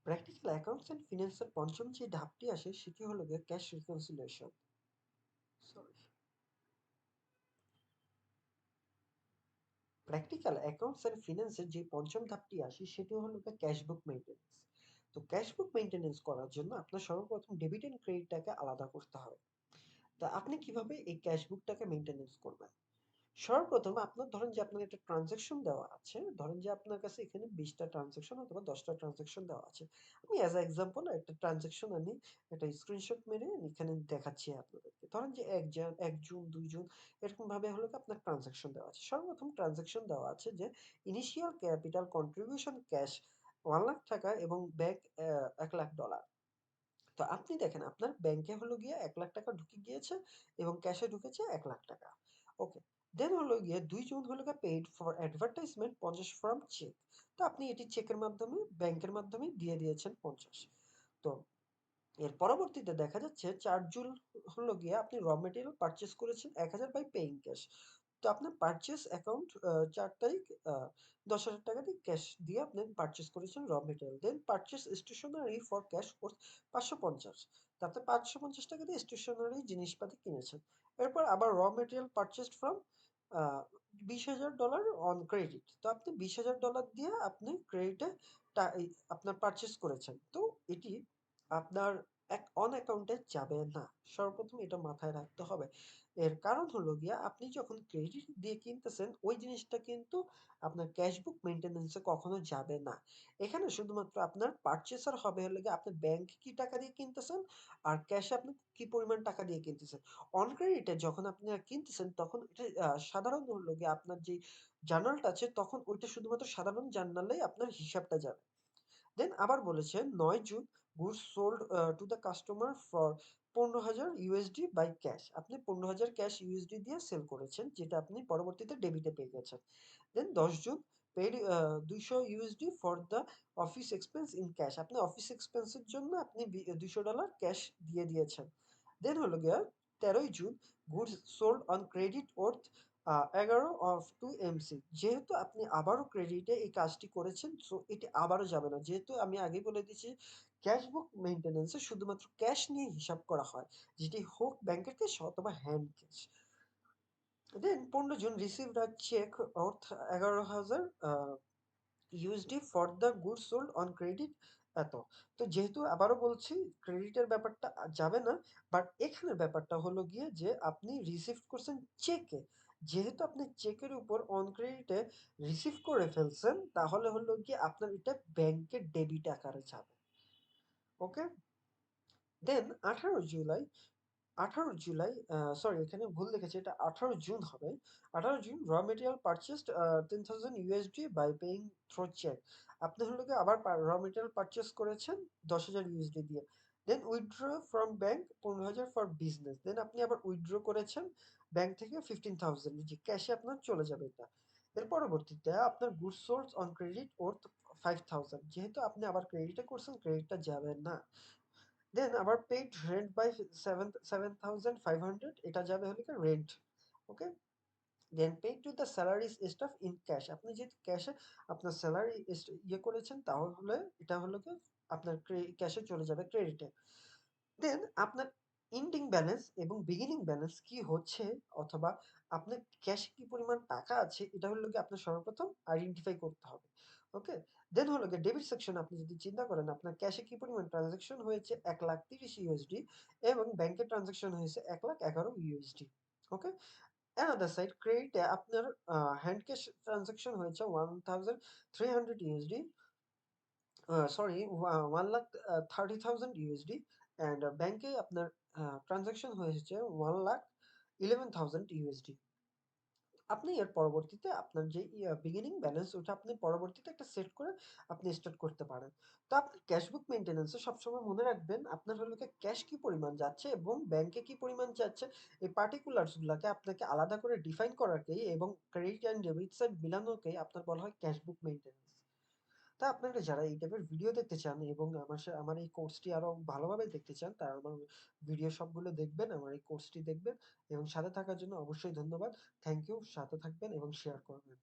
Practical accounts and ফিন্যান্সের পঞ্চম যে ধাপটি আসে সেটি হলো গিয়ে cash reconciliation. Sorry, practical accounts and ফিন্যান্সের যে পঞ্চম ধাপটি আসে সেটি হলো গিয়ে ক্যাশ বুক মেইনটেন্যান্স। তো ক্যাশ বুক মেইনটেন্যান্স করার জন্য আপনার সর্বপ্রথম ডেবিট অ্যান্ড ক্রেডিটটাকে আলাদা করতে হবে। তা আপনি কিভাবে এই ক্যাশ বুকটাকে মেইনটেন্যান্স করবেন? সর্বপ্রথম আপনার ধরেন যে আপনার একটা ট্রান্সেকশন দেওয়া আছে। ধরেন যে আপনার কাছে এখানে ২০ টা ট্রান্সেকশন অথবা ১০ টা ট্রান্সেকশন দেওয়া আছে। আমি অ্যাজ আ এক্সাম্পল একটা ট্রান্সেকশন আমি একটা স্ক্রিনশট মেরে এখানে দেখাচ্ছি আপনাদেরকে। ধরেন যে ১ জুন, ২ জুন এরকমভাবে হলো গিয়ে আপনার ট্রান্সেকশন দেওয়া আছে। সর্বপ্রথম ট্রান্সেকশন দেওয়া আছে যে ইনিশিয়াল ক্যাপিটাল কন্ট্রিবিউশন ক্যাশ ৳১,০০,০০০ এবং ব্যাংক $১,০০,০০০। তো আপনি দেখেন আপনার ব্যাংকে হলো গিয়ে ৳১,০০,০০০ ঢুকে গিয়েছে এবং ক্যাশে ঢুকেছে ৳১,০০,০০০। ওকে। দেন হলো গিয়ে ২ জুন হলো গিয়ে paid for advertisement ৫০ from cheque. তো আপনি এটি চেকের মাধ্যমে ব্যাংকের মাধ্যমে দিয়ে দিয়েছেন ৫০। তো এর পরবর্তীতে দেখা যাচ্ছে ৪ জুন হলো গিয়ে আপনি র মেটেরিয়াল পারচেজ করেছেন ১,০০০ বাই পেইং ক্যাশ। তো আপনার পারচেজ অ্যাকাউন্ট ৪ তারিখ ৳১০,০০০ দিয়ে ক্যাশ দিয়ে আপনি পারচেজ করেছেন raw material. Then purchase stationery for cash worth ৫৫০। তো আপনি ৳৫৫০ দিয়ে স্টেশনারি জিনিসপাতি কিনেছেন। এরপর আবার র material purchased from a $২০,০০০ on credit. তো আপনি $২০,০০০ দিয়ে আপনি ক্রেডিটে এই আপনার পারচেজ করেছেন। তো এটি আপনার অন অ্যাকাউন্টে যাবে না। সর্বপ্রথম এটা মাথায় রাখতে হবে। এর কারণ হলো গিয়ে আপনি যখন ক্রেডিট দিয়ে কিনতেছেন ওই জিনিসটা কিন্তু আপনার ক্যাশ বুক মেইনটেন্যান্স এ কখনো যাবে না। এখানে শুধুমাত্র আপনার পারচেজার হবে হলো গিয়ে আপনি ব্যাংক কি টাকা দিয়ে কিনতেছেন আর ক্যাশে আপনি কি পরিমাণ টাকা দিয়ে কিনতেছেন। অন ক্রেডিটে যখন আপনারা কিনতেছেন তখন এটা সাধারণ হলো গিয়ে আপনার যে জার্নালটা আছে তখন ওইটা শুধুমাত্র সাধারণ জার্নালেই আপনার হিসাবটা যাবে। দেন আবার বলেছে ৯ June goods sold to the customer for $১৫,০০০ বাই ক্যাশ। আপনি ১৫,০০০ ক্যাশ ইউএসডি দিয়ে সেল করেছেন যেটা আপনি পরবর্তীতে ডেবিটে পেয়ে গেছেন। Then ১০ June paid $২০০ for the office expense in cash. আপনি অফিস এক্সপেন্স এর জন্য আপনি $২০০ ক্যাশ দিয়ে দিয়েছেন। দেন হলো গিয়া ১৩ই June goods sold on credit worth ১১ of 2 MC. যেহেতু আপনি আবারও ক্রেডিটে এই কাজটি করেছেন, সো এটি আবারও যাবে না। যেহেতু আমি আগেই বলে দিয়েছি ক্যাশ বুক মেইনটেন্যান্স এ শুধুমাত্র ক্যাশ নিয়ে হিসাব করা হয়। যেটি হোক ব্যাংকের ক্যাশ অথবা hand cash. Then ১৫ June received a cheque worth ১১,০০০ USD for the goods sold on credit এত। তো যেহেতু আবারও বলছি ক্রেডিটের ব্যাপারটা যাবে না। বাট এখানে ব্যাপারটা হলো গিয়ে যে আপনি রিসিভ করছেন চেকে। যেহেতু আপনি চেকের উপর অন ক্রেডিটে রিসিভ করে ফেলছেন তাহলে হলো গিয়ে আপনার এটা ব্যাংকের ডেবিট আকারে যাবে। ওকে? দেন ১৮ জুলাই সরি এখানে ভুল লিখেছি। এটা ১৮ জুন হবে। ১৮ June raw material purchased 10,000 USD by paying through cheque. আপনি হলো গিয়ে আবার র মেটেরিয়াল পারচেজ করেছেন ১০,০০০ ইউএসডি দিয়ে। দেন উইথড্র ফ্রম ব্যাংক ১৫,০০০ ফর বিজনেস। দেন আপনি আবার উইথড্র করেছেন ব্যাংক থেকে 15,০০০ যে ক্যাশে আপনার চলে যাবে এটা। এর পরবর্তীতে আপনার goods sold on credit worth ৫,০০০। যেহেতু আপনি আবার ক্রেডিটে করছেন ক্রেডিটটা যাবে না। দেন আবার পেইড রেন্ট বাই ৭,৫০০ এটা যাবে হলো গিয়ে rent. Okay? Then paid to the salaries staff in cash. আপনি যেহেতু ক্যাশে আপনার স্যালারি করেছেন তাহলে এটা হলো গিয়ে আপনার ক্যাশে চলে যাবে ক্রেডিটে। দেন আপনার এন্ডিং ব্যালেন্স এবং বিগিনিং ব্যালেন্স কি হচ্ছে অথবা আপনার ক্যাশে কি পরিমাণ টাকা আছে এটা হলো গিয়ে আপনার সর্বপ্রথম আইডেন্টিফাই করতে হবে। ওকে? দেন হলো গিয়ে ডেবিট সেকশন আপনি যদি চিন্তা করেন আপনার ক্যাশে কি পরিমাণ ট্রান্সেকশন হয়েছে ১,৩০,০০০ ইউএসডি এবং ব্যাংকে ট্রান্সেকশন হয়েছে ১,১১,০০০ ইউএসডি। ওকে? অ্যানাদার সাইড ক্রেডিটে আপনার হ্যান্ড ক্যাশ ট্রান্সেকশন হয়েছে 1,300 ইউএসডি সরি 1,30,000 ইউএসডি অ্যান্ড ব্যাংকে আপনার ট্রান্সেকশন হয়েছে 1,11,000 ইউএসডি। আপনি এর পরবর্তীতে আপনার যে বিগিনিং ব্যালেন্স ওটা আপনি পরবর্তীতে একটা সেট করে আপনি স্টার্ট করতে পারেন। তো আপনি ক্যাশ বুক মেইনটেন্যান্স এ সবসময় মনে রাখবেন আপনার হলো গিয়ে ক্যাশ কি পরিমাণ যাচ্ছে এবং ব্যাংকে কি পরিমাণ যাচ্ছে এই পার্টিকুলারস গুলাকে আপনাকে আলাদা করে ডিফাইন করাকেই এবং ক্রেডিট অ্যান্ড ডেবিট সাইড মিলানোকেই আপনার বলা হয় ক্যাশ বুক মেইনটেন্যান্স। তা আপনারা যারা এই টাইপের ভিডিও দেখতে চান এবং আমার এই কোর্সটি আরো ভালোভাবে দেখতে চান, তারা আমার ভিডিও সবগুলো দেখবেন, আমার এই কোর্সটি দেখবেন এবং সাথে থাকার জন্য অবশ্যই ধন্যবাদ। Thank you. সাথে থাকবেন এবং শেয়ার করবেন।